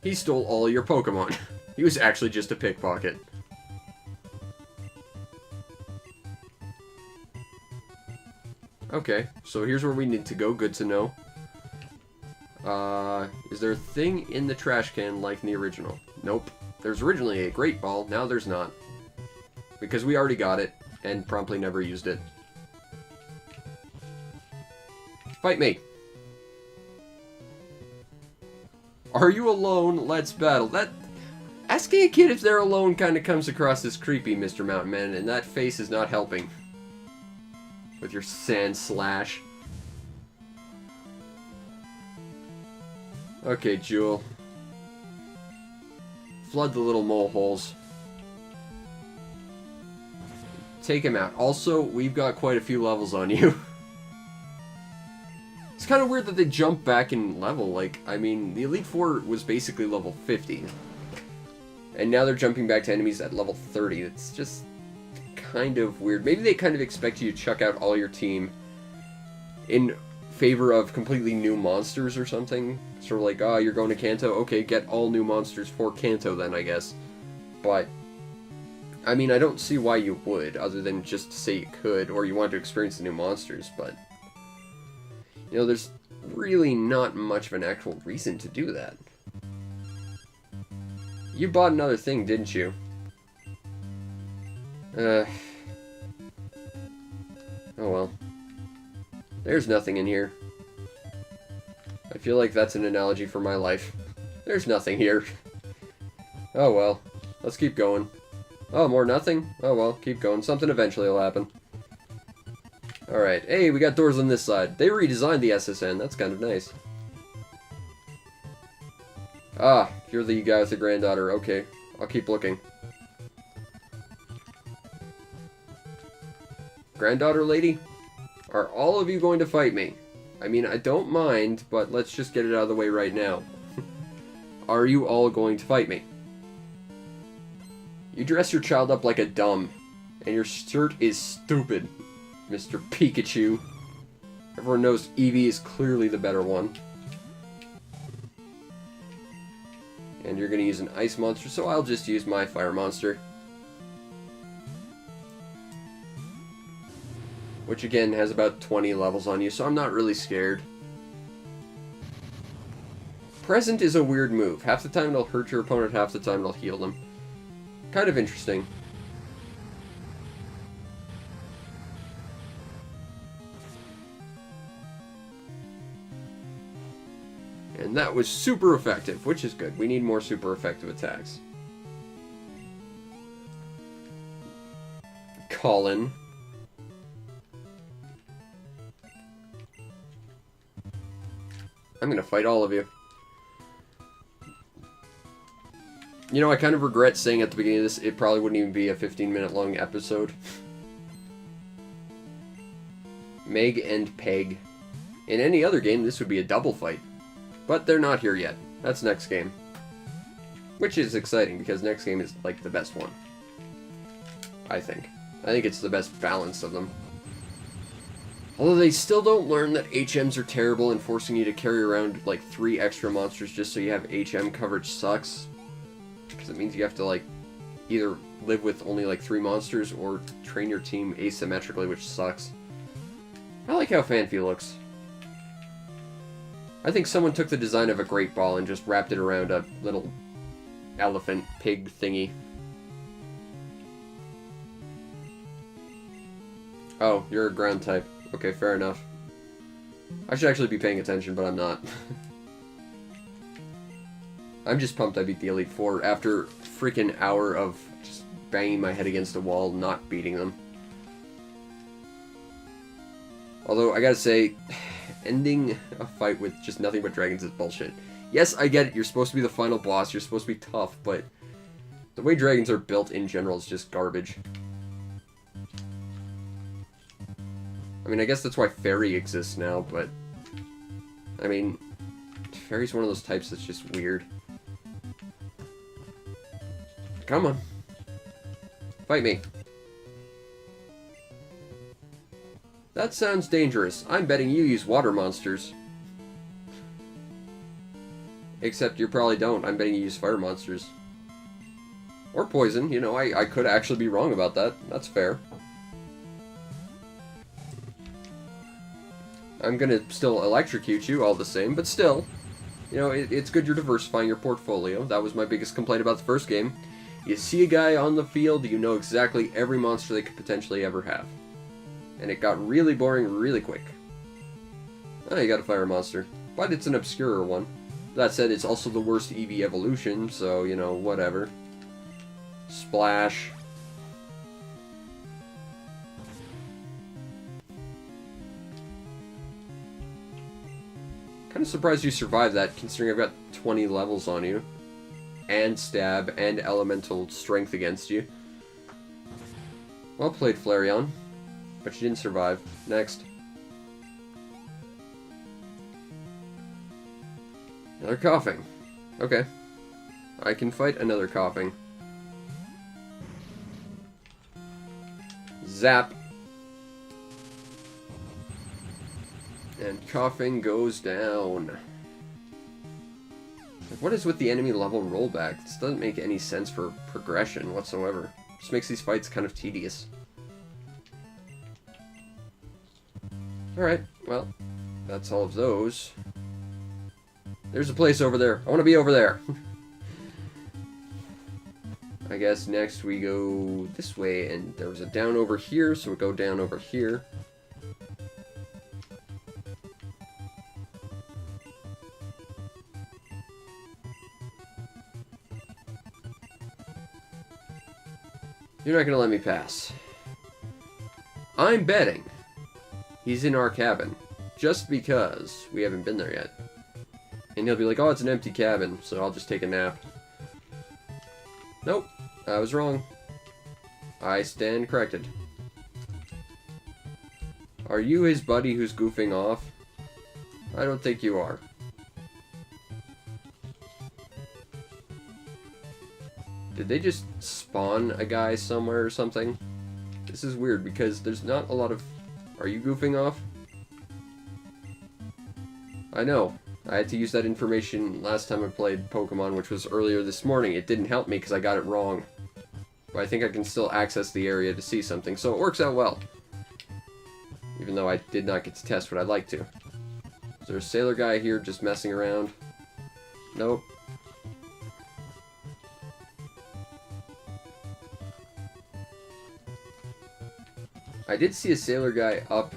Speaker 1: He stole all your Pokemon. He was actually just a pickpocket. Okay, so here's where we need to go. Good to know. Is there a thing in the trash can like in the original? Nope. There's originally a Great Ball, now there's not. Because we already got it, and promptly never used it. Fight me! Are you alone? Let's battle. That... Asking a kid if they're alone kind of comes across as creepy, Mr. Mountain Man, and that face is not helping. With your sand slash. Okay, Jewel. Flood the little mole holes. Take him out. Also, we've got quite a few levels on you. It's kind of weird that they jump back in level. Like, I mean, the Elite Four was basically level 50. And now they're jumping back to enemies at level 30. It's just kind of weird. Maybe they kind of expect you to chuck out all your team in favor of completely new monsters or something. Sort of like, oh, you're going to Kanto? Okay, get all new monsters for Kanto then, I guess. But, I mean, I don't see why you would, other than just to say you could, or you want to experience the new monsters, but... You know, there's really not much of an actual reason to do that. You bought another thing, didn't you? Oh well. There's nothing in here. I feel like that's an analogy for my life. There's nothing here. Oh well. Let's keep going. Oh, more nothing? Oh well, keep going. Something eventually will happen. Alright. Hey, we got doors on this side. They redesigned the SSN. That's kind of nice. Ah, you're the guy with the granddaughter. Okay. I'll keep looking. Granddaughter lady? Are all of you going to fight me? I mean, I don't mind, but let's just get it out of the way right now. Are you all going to fight me? You dress your child up like a dumb, and your shirt is stupid, Mr. Pikachu. Everyone knows Eevee is clearly the better one. And you're going to use an ice monster, so I'll just use my fire monster. Which again has about 20 levels on you, so I'm not really scared. Present is a weird move. Half the time it'll hurt your opponent, half the time it'll heal them. Kind of interesting. And that was super effective, which is good. We need more super effective attacks. Colin. I'm gonna fight all of you. You know, I kind of regret saying at the beginning of this, it probably wouldn't even be a 15-minute long episode. Meg and Peg. In any other game, this would be a double fight. But they're not here yet. That's next game. Which is exciting, because next game is, like, the best one. I think. I think it's the best balance of them. Although they still don't learn that HMs are terrible and forcing you to carry around, like, 3 extra monsters just so you have HM coverage sucks. Because it means you have to, like, either live with only, like, 3 monsters or train your team asymmetrically, which sucks. I like how Fanfi looks. I think someone took the design of a great ball and just wrapped it around a little elephant pig thingy. Oh, you're a ground type. Okay, fair enough. I should actually be paying attention, but I'm not. I'm just pumped I beat the Elite Four after a freaking hour of just banging my head against a wall, not beating them. Although, I gotta say, ending a fight with just nothing but dragons is bullshit. Yes, I get it, you're supposed to be the final boss, you're supposed to be tough, but the way dragons are built in general is just garbage. I mean, I guess that's why Fairy exists now, but... I mean, Fairy's one of those types that's just weird. Come on. Fight me. That sounds dangerous. I'm betting you use water monsters. Except you probably don't. I'm betting you use fire monsters. Or poison. You know, I could actually be wrong about that. That's fair. I'm gonna still electrocute you all the same, but still. You know, it's good you're diversifying your portfolio. That was my biggest complaint about the first game. You see a guy on the field, you know exactly every monster they could potentially ever have. And it got really boring really quick. Oh, you got a fire monster. But it's an obscure one. That said, it's also the worst EV evolution, so, you know, whatever. Splash. Kind of surprised you survived that, considering I've got 20 levels on you. And stab, and elemental strength against you. Well played, Flareon. But you didn't survive. Next. Another coughing. Okay. I can fight another coughing. Zap. And coughing goes down. What is with the enemy level rollback? This doesn't make any sense for progression whatsoever. Just makes these fights kind of tedious. Alright, well, that's all of those. There's a place over there. I want to be over there. I guess next we go this way, and there was a down over here, so we go down over here. You're not gonna let me pass. I'm betting he's in our cabin, just because we haven't been there yet. And he'll be like, oh, it's an empty cabin, so I'll just take a nap. Nope, I was wrong. I stand corrected. Are you his buddy who's goofing off? I don't think you are. Did they just spawn a guy somewhere or something? This is weird because there's not a lot of... Are you goofing off? I know. I had to use that information last time I played Pokemon, which was earlier this morning. It didn't help me because I got it wrong. But I think I can still access the area to see something, so it works out well. Even though I did not get to test what I'd like to. Is there a sailor guy here just messing around? Nope. I did see a sailor guy up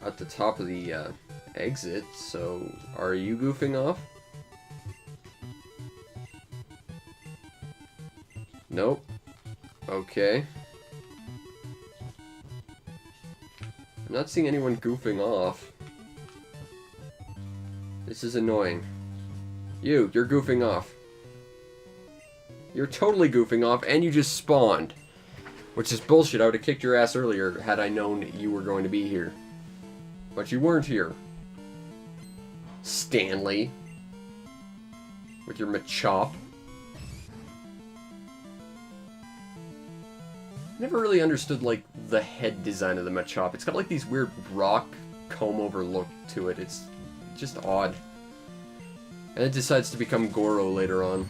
Speaker 1: at the top of the exit, so are you goofing off? Nope. Okay. I'm not seeing anyone goofing off. This is annoying. You're goofing off. You're totally goofing off, and you just spawned. Which is bullshit. I would have kicked your ass earlier had I known you were going to be here. But you weren't here. Stanley. With your Machop. Never really understood, like, the head design of the Machop. It's got, like, these weird rock comb-over look to it. It's just odd. And it decides to become Goro later on.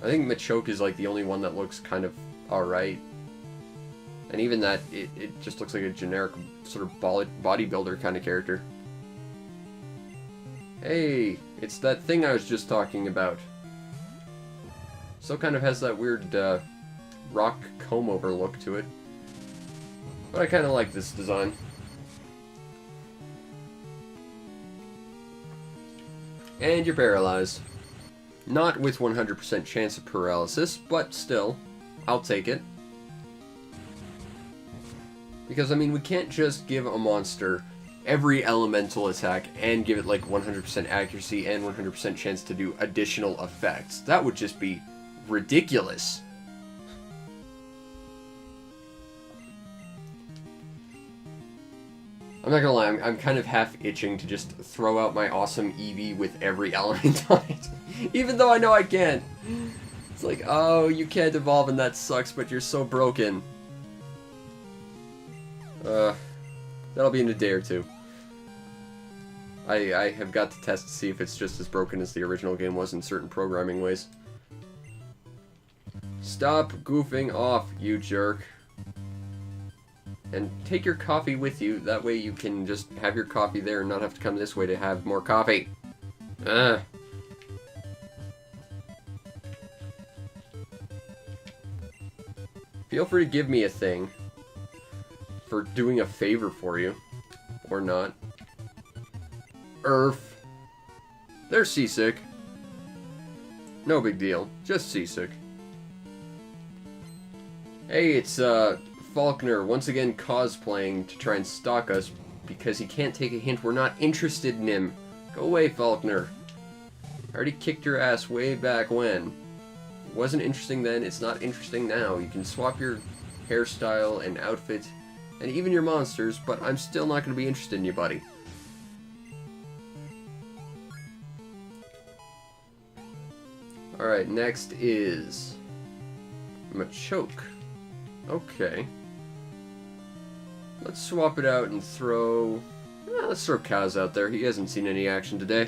Speaker 1: I think Machoke is, like, the only one that looks kind of alright. And even that, it just looks like a generic sort of bodybuilder kind of character. Hey, it's that thing I was just talking about. Still kind of has that weird rock comb-over look to it. But I kind of like this design. And you're paralyzed. Not with 100% chance of paralysis, but still, I'll take it. Because, I mean, we can't just give a monster every elemental attack and give it, like, 100% accuracy and 100% chance to do additional effects. That would just be ridiculous. I'm not gonna lie, I'm kind of half itching to just throw out my awesome Eevee with every element on it. Even though I know I can't. It's like, oh, you can't evolve and that sucks, but you're so broken. That'll be in a day or two. I have got to test to see if it's just as broken as the original game was in certain programming ways. Stop goofing off, you jerk. And take your coffee with you, that way you can just have your coffee there and not have to come this way to have more coffee. Feel free to give me a thing for doing a favor for you. Or not. They're seasick. No big deal. Just seasick. Hey, it's, Faulkner once again cosplaying to try and stalk us because he can't take a hint. We're not interested in him. Go away, Faulkner. I already kicked your ass way back when. It wasn't interesting then, it's not interesting now. You can swap your hairstyle and outfit and even your monsters, but I'm still not going to be interested in you, buddy. Alright, next is Machoke. Okay. Let's swap it out and throw... let's throw Kaz out there. He hasn't seen any action today.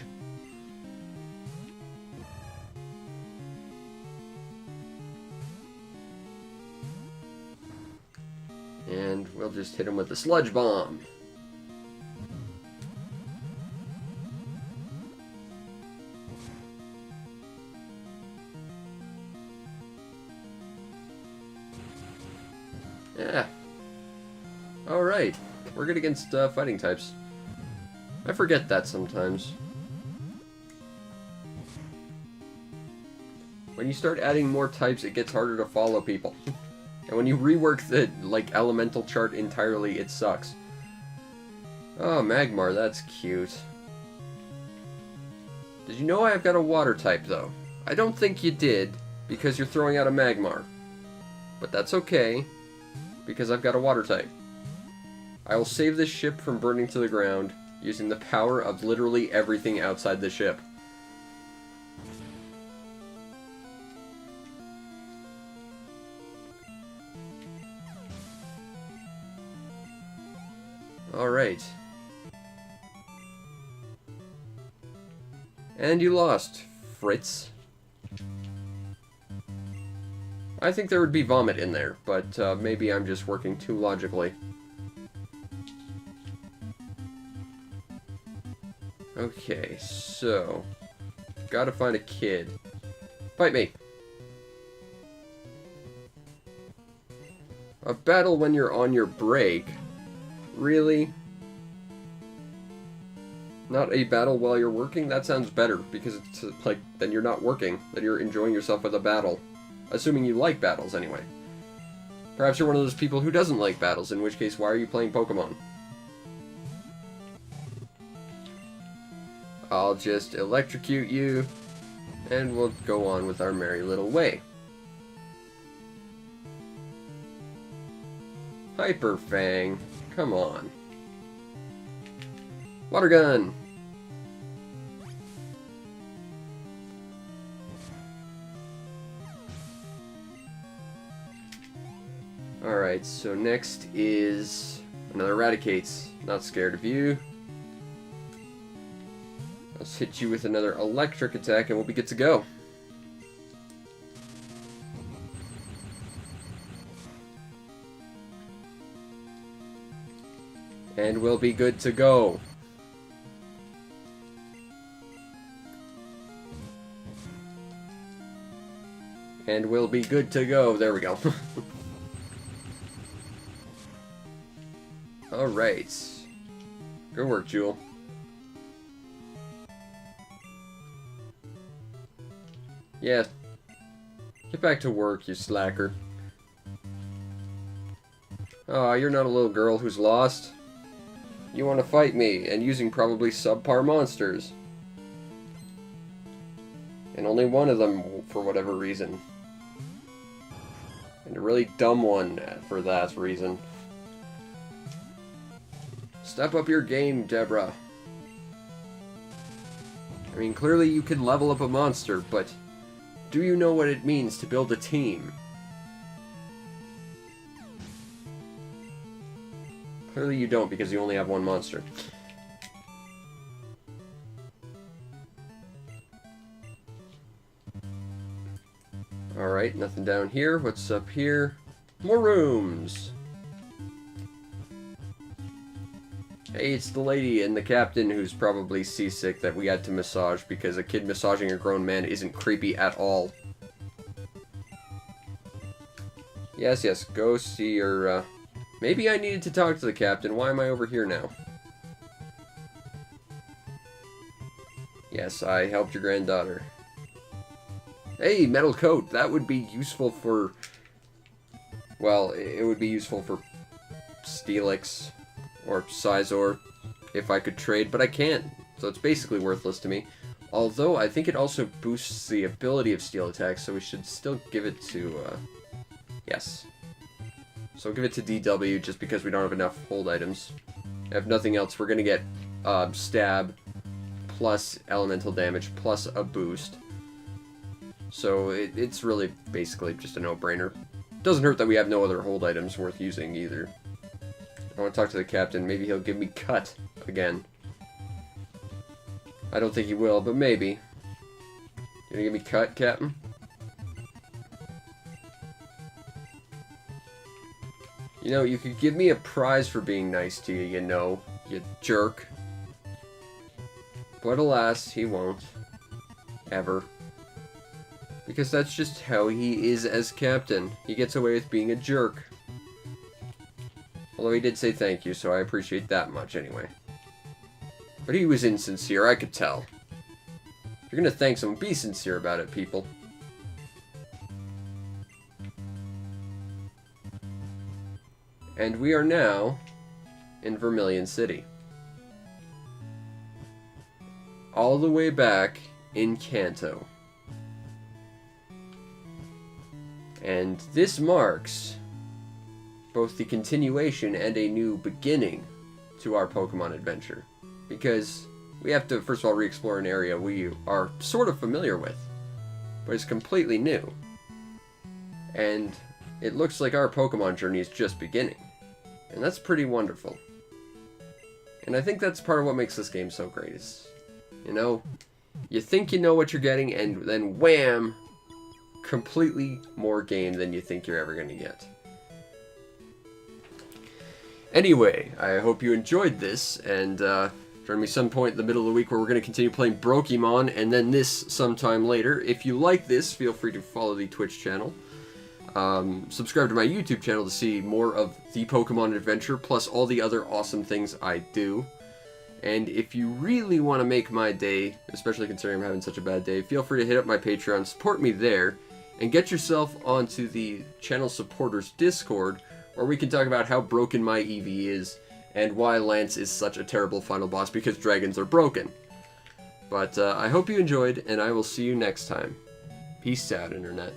Speaker 1: And we'll just hit him with the Sludge Bomb. Yeah. Alright. We're good against fighting types. I forget that sometimes. When you start adding more types, it gets harder to follow people. And when you rework the, like, elemental chart entirely, it sucks. Oh, Magmar, that's cute. Did you know I've got a water type, though? I don't think you did, because you're throwing out a Magmar. But that's okay, because I've got a water type. I will save this ship from burning to the ground using the power of literally everything outside the ship. Alright. And you lost, Fritz. I think there would be vomit in there, but maybe I'm just working too logically. Okay, so... gotta find a kid. Fight me! A battle when you're on your break? Really? Not a battle while you're working? That sounds better, because it's like, then you're not working, then you're enjoying yourself with a battle. Assuming you like battles, anyway. Perhaps you're one of those people who doesn't like battles, in which case, why are you playing Pokemon? I'll just electrocute you, and we'll go on with our merry little way. Hyper Fang, come on. Water gun! Alright, so next is another Eradicates. Not scared of you. Let's hit you with another electric attack and we'll be good to go. And we'll be good to go. And we'll be good to go. There we go. Alright. Good work, Jewel. Yeah. Get back to work, you slacker. Aw, you're not a little girl who's lost. You want to fight me, and using probably subpar monsters. And only one of them for whatever reason. And a really dumb one for that reason. Step up your game, Deborah. I mean, clearly you can level up a monster, but do you know what it means to build a team? Clearly you don't, because you only have one monster. Alright, nothing down here. What's up here? More rooms! Hey, it's the lady and the captain who's probably seasick that we had to massage because a kid massaging a grown man isn't creepy at all. Yes, yes, go see your, Maybe I needed to talk to the captain. Why am I over here now? Yes, I helped your granddaughter. Hey, metal coat! That would be useful for... Well, it would be useful for Steelix or Sizor if I could trade, but I can't. So it's basically worthless to me. Although, I think it also boosts the ability of steel attacks, so we should still give it to, yes. So give it to DW just because we don't have enough hold items. If nothing else, we're gonna get, stab, plus elemental damage, plus a boost. So it's really basically just a no-brainer. Doesn't hurt that we have no other hold items worth using either. I want to talk to the captain. Maybe he'll give me cut again. I don't think he will, but maybe. You gonna give me cut, Captain? You know, you could give me a prize for being nice to you, you know, you jerk. But alas, he won't. Ever. Because that's just how he is as captain. He gets away with being a jerk. Although he did say thank you, so I appreciate that much anyway. But he was insincere, I could tell. If you're gonna thank someone, be sincere about it, people. And we are now in Vermilion City. All the way back in Kanto. And this marks both the continuation and a new beginning to our Pokemon adventure. Because we have to, first of all, re-explore an area we are sort of familiar with, but it's completely new. And it looks like our Pokemon journey is just beginning. And that's pretty wonderful. And I think that's part of what makes this game so great is, you know, you think you know what you're getting, and then wham! Completely more game than you think you're ever going to get. Anyway, I hope you enjoyed this, and join me some point in the middle of the week where we're going to continue playing Brokemon, and then this sometime later. If you like this, feel free to follow the Twitch channel. Subscribe to my YouTube channel to see more of the Pokemon adventure, plus all the other awesome things I do. And if you really want to make my day, especially considering I'm having such a bad day, feel free to hit up my Patreon, support me there, and get yourself onto the channel supporters Discord, where we can talk about how broken my Eevee is, and why Lance is such a terrible final boss, because dragons are broken. But I hope you enjoyed, and I will see you next time. Peace out, Internet.